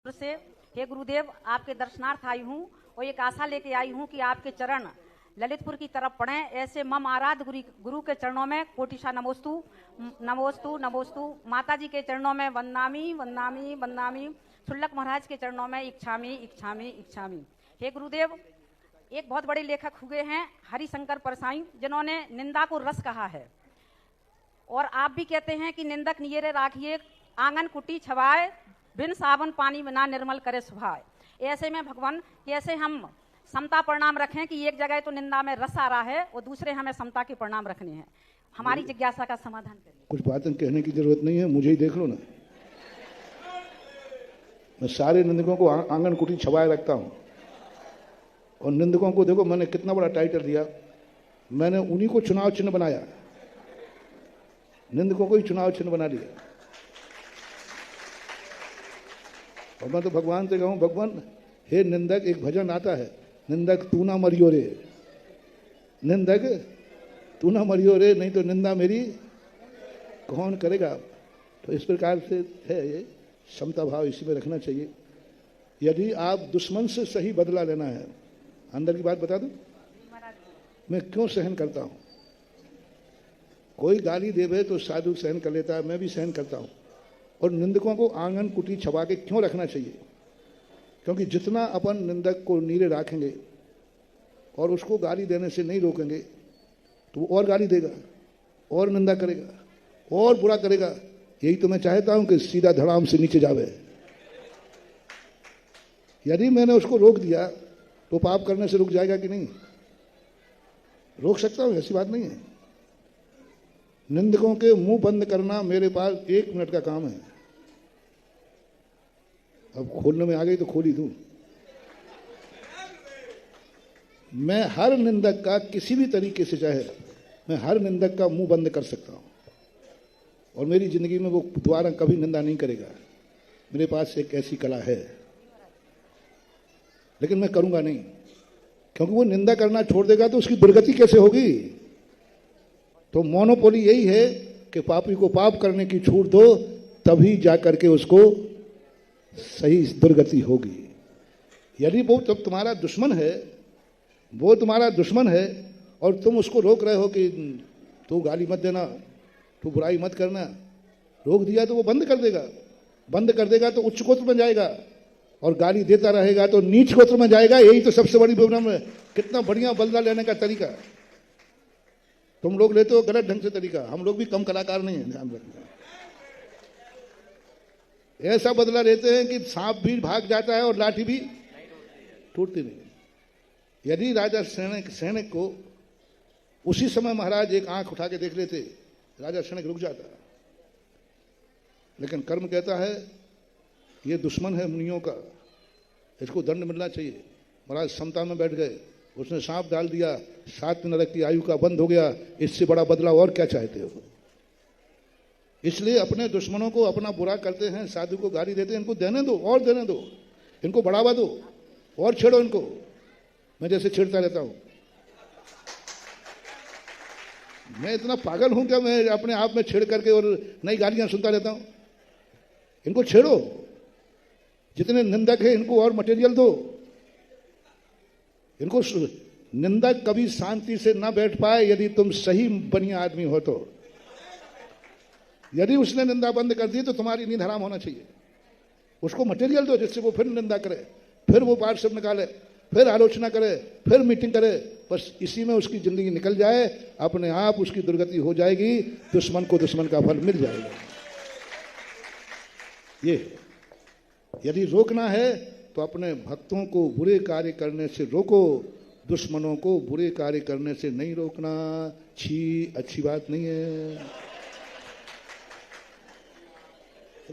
से हे गुरुदेव, आपके दर्शनार्थ आई हूँ और एक आशा लेके आई हूँ कि आपके चरण ललितपुर की तरफ पड़े। ऐसे मम आराध गुरु के चरणों में कोटिशा नमोस्तु नमोस्तु नमोस्तु। माता जी के चरणों में वंदनामी वंदनामी वंदनामी। सुल्लक महाराज के चरणों में इच्छामी इच्छामी इच्छामी। हे गुरुदेव, एक बहुत बड़े लेखक हुए हैं हरिशंकर परसाई, जिन्होंने निंदा को रस कहा है। और आप भी कहते हैं कि निंदक नियरे राखिए आंगन कुटी छवाए, बिन सावन पानी में ना निर्मल करे सुभाए। ऐसे में भगवान कैसे हम समता परिणाम रखें कि एक जगह तो निंदा में रस आ रहा है और दूसरे हमें समता के परिणाम रखने हैं। हमारी जिज्ञासा का समाधान करिए। कुछ बातें कहने की जरूरत नहीं है, मुझे ही देख लो ना। मैं सारे निंदकों को आंगन कुटी छवाए रखता हूं। और निंदकों को देखो, मैंने कितना बड़ा टाइटल दिया। मैंने उन्हीं को चुनाव चिन्ह बनाया, निंदकों को ही चुनाव चिन्ह बना दिया। और मैं तो भगवान से कहूं, भगवान हे निंदक, एक भजन आता है, निंदक तू ना मरियो रे, निंदक तू ना मरियो रे, नहीं तो निंदा मेरी कौन करेगा। तो इस प्रकार से है ये समता भाव, इसी में रखना चाहिए। यदि आप दुश्मन से सही बदला लेना है, अंदर की बात बता दूं, मैं क्यों सहन करता हूं। कोई गाली देवे तो साधु सहन कर लेता है, मैं भी सहन करता हूं। और निंदकों को आंगन कुटी छपा के क्यों रखना चाहिए? क्योंकि जितना अपन निंदक को नीरे रखेंगे और उसको गाली देने से नहीं रोकेंगे, तो वो और गाली देगा, और निंदा करेगा, और बुरा करेगा। यही तो मैं चाहता हूं कि सीधा धड़ाम से नीचे जावे। यदि मैंने उसको रोक दिया तो पाप करने से रुक जाएगा कि नहीं? रोक सकता हूं, ऐसी बात नहीं है। निंदकों के मुंह बंद करना मेरे पास 1 मिनट का काम है। अब खोलने में आ गई तो खोल ही दूं। मैं हर निंदक का किसी भी तरीके से, चाहे मैं हर निंदक का मुंह बंद कर सकता हूं, और मेरी जिंदगी में वो दोबारा कभी निंदा नहीं करेगा। मेरे पास एक ऐसी कला है, लेकिन मैं करूंगा नहीं, क्योंकि वो निंदा करना छोड़ देगा तो उसकी दुर्गति कैसे होगी। तो मोनोपोली यही है कि पापी को पाप करने की छूट दो, तभी जाकर के उसको सही दुर्गति होगी। यदि वो तो तुम्हारा दुश्मन है, वो तुम्हारा दुश्मन है, और तुम उसको रोक रहे हो कि तू गाली मत देना, तू बुराई मत करना, रोक दिया तो वो बंद कर देगा। बंद कर देगा तो उच्च गोत्र में जाएगा, और गाली देता रहेगा तो नीच गोत्र में जाएगा। यही तो सबसे बड़ी प्रॉब्लम है। कितना बढ़िया बदला लेने का तरीका तुम लोग लेते हो, गलत ढंग से तरीका। हम लोग भी कम कलाकार नहीं है, ध्यान रखना। ऐसा बदला लेते हैं कि सांप भी भाग जाता है और लाठी भी टूटती नहीं। यदि राजा सैनिक को उसी समय महाराज एक आंख उठा के देख लेते, राजा सैनिक रुक जाता। लेकिन कर्म कहता है ये दुश्मन है मुनियों का, इसको दंड मिलना चाहिए। महाराज समता में बैठ गए, उसने सांप डाल दिया, 7 नरक की आयु का बंद हो गया। इससे बड़ा बदला और क्या चाहते हो? इसलिए अपने दुश्मनों को अपना बुरा करते हैं, साधु को गाली देते हैं, इनको देने दो, और देने दो, इनको बढ़ावा दो, और छेड़ो इनको। मैं जैसे छेड़ता रहता हूं। मैं इतना पागल हूं क्या मैं अपने आप में छेड़ करके और नई गालियां सुनता रहता हूं? इनको छेड़ो, जितने निंदक हैं इनको और मटेरियल दो। इनको निंदक कभी शांति से ना बैठ पाए यदि तुम सही बढ़िया आदमी हो तो। यदि उसने निंदा बंद कर दी तो तुम्हारी नींद हराम होना चाहिए। उसको मटेरियल दो जिससे वो फिर निंदा करे, फिर वो पार्षद निकाले, फिर आलोचना करे, फिर मीटिंग करे। बस इसी में उसकी जिंदगी निकल जाए, अपने आप उसकी दुर्गति हो जाएगी। दुश्मन को दुश्मन का फल मिल जाएगा। ये यदि रोकना है तो अपने भक्तों को बुरे कार्य करने से रोको, दुश्मनों को बुरे कार्य करने से नहीं रोकना। छी, अच्छी बात नहीं है।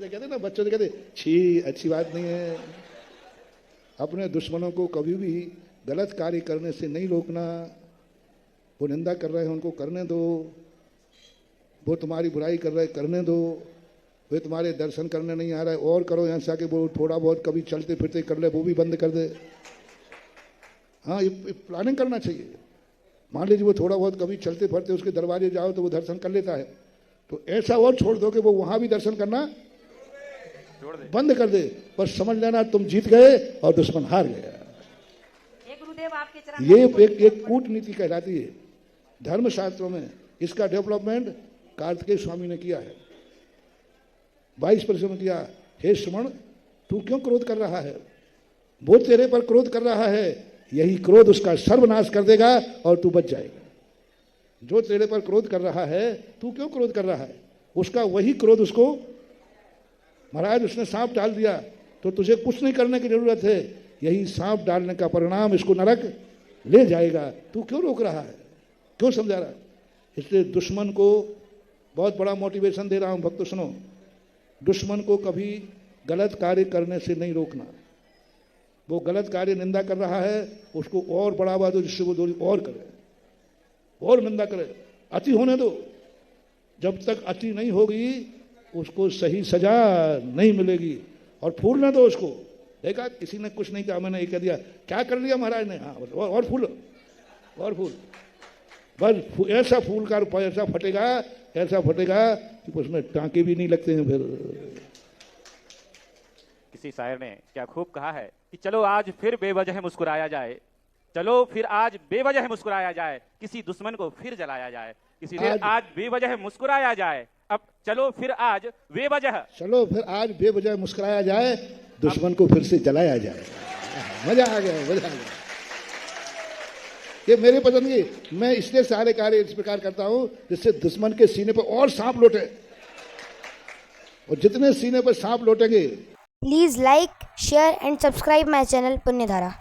कहते ना बच्चों से, कहते छी, अच्छी बात नहीं है। अपने दुश्मनों को कभी भी गलत कार्य करने से नहीं रोकना। वो निंदा कर रहे हैं उनको करने दो, वो तुम्हारी बुराई कर रहे करने दो, वे तुम्हारे दर्शन करने नहीं आ रहा है और करो। यहाँ से आके वो थोड़ा बहुत कभी चलते फिरते कर ले, वो भी बंद कर दे। हाँ, ये प्लानिंग करना चाहिए। मान लीजिए वो थोड़ा बहुत कभी चलते फिरते उसके दरवाजे जाओ तो वो दर्शन कर लेता है, तो ऐसा और छोड़ दो कि वो वहां भी दर्शन करना बंद कर दे। पर समझ लेना तुम जीत गए और दुश्मन हार गया। हे गुरुदेव आपके चरण ये एक कूटनीति कहलाती है धर्मशास्त्रों में। इसका डेवलपमेंट कार्तिकेय स्वामी ने किया है। 22% किया। हे श्रमण, तू क्यों क्रोध कर रहा है? वो तेरे पर क्रोध कर रहा है, यही क्रोध उसका सर्वनाश कर देगा और तू बच जाएगा। जो तेरे पर क्रोध कर रहा है, तू क्यों क्रोध कर रहा है? उसका वही क्रोध उसको, महाराज उसने सांप डाल दिया तो तुझे कुछ नहीं करने की जरूरत है, यही सांप डालने का परिणाम इसको नरक ले जाएगा। तू क्यों रोक रहा है, क्यों समझा रहा है? इसलिए दुश्मन को बहुत बड़ा मोटिवेशन दे रहा हूं, भक्तों सुनो। दुश्मन को कभी गलत कार्य करने से नहीं रोकना। वो गलत कार्य निंदा कर रहा है, उसको और बढ़ावा दो जिससे वो और करे, और निंदा करे। अति होने दो। जब तक अति नहीं होगी उसको सही सजा नहीं मिलेगी। और फूलने दो उसको। देखा किसी ने कुछ नहीं कहा, मैंने ये कह दिया, क्या कर लिया महाराज ने? हाँ और फूल, और फूल, बस ऐसा फूल का रूपा ऐसा फटेगा कि उसमें टांके भी नहीं लगते हैं। फिर किसी शायर ने क्या खूब कहा है कि चलो आज फिर बेवजह मुस्कुराया जाए, चलो फिर आज बेवजह मुस्कुराया जाए, किसी दुश्मन को फिर जलाया जाए। इसीलिए आज बेवजह मुस्कुराया जाए। अब चलो फिर आज बेवजह मुस्कुराया जाए, दुश्मन को फिर से जलाया जाए। मजा आ गया। ये मेरे पसंद की। मैं इसलिए सारे कार्य इस प्रकार करता हूं जिससे दुश्मन के सीने पर और सांप लौटे, और जितने सीने पर सांप लौटेंगे। Please like, share and subscribe my channel Punyadhara.